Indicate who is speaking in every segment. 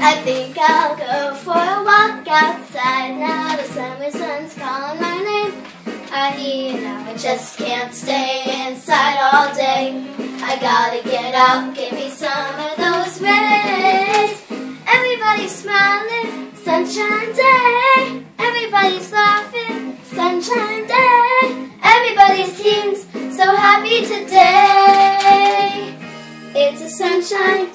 Speaker 1: I think I'll go for a walk outside now. The summer sun's calling my name. I hear now I just can't stay inside all day. I gotta get out, give me some of those rays. Everybody's smiling, sunshine day. Everybody's laughing, sunshine day. Everybody seems so happy today. It's a sunshine.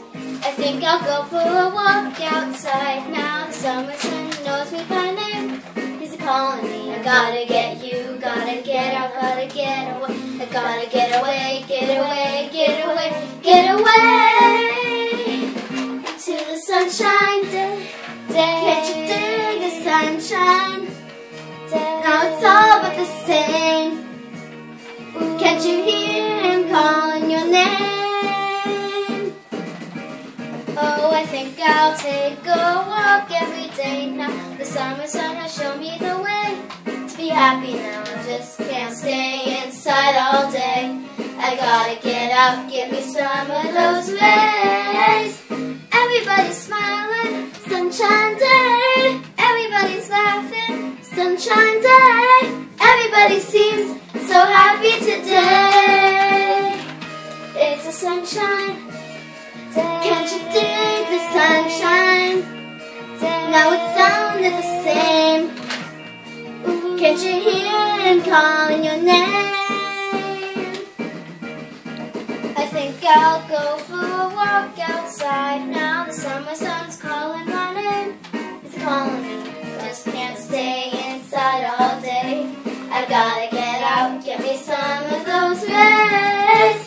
Speaker 1: I think I'll go for a walk outside now. The summer sun knows me by name. He's calling me. I gotta get you, gotta get out, gotta get away. I gotta get away, get away, get away, get away to the sunshine day. Can't you dig the sunshine? Now it's all but the same. Can't you hear him calling your name? Oh, I think I'll take a walk every day now. The summer sun has shown me the way to be happy now. I just can't stay inside all day. I gotta get out, give me some of those rays. Everybody's smiling, sunshine day. Everybody's laughing, sunshine day. Everybody seems so happy today. It's a sunshine day. Can't you dig the sunshine? Now it sounded the same. Can't you hear him calling your name? I think I'll go for a walk outside now. The summer sun's calling my name. He's calling me. Just can't stay inside all day. I gotta get out, get me some of those rays.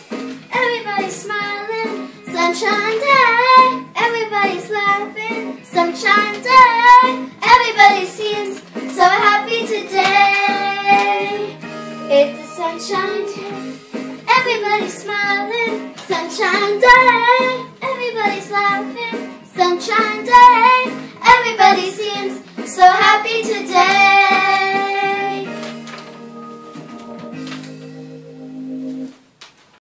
Speaker 1: Everybody's smiling, sunshine day. Everybody's laughing, sunshine day. Everybody seems so happy today. It's a sunshine day. Everybody's smiling, sunshine day. Everybody's laughing, sunshine day. Everybody seems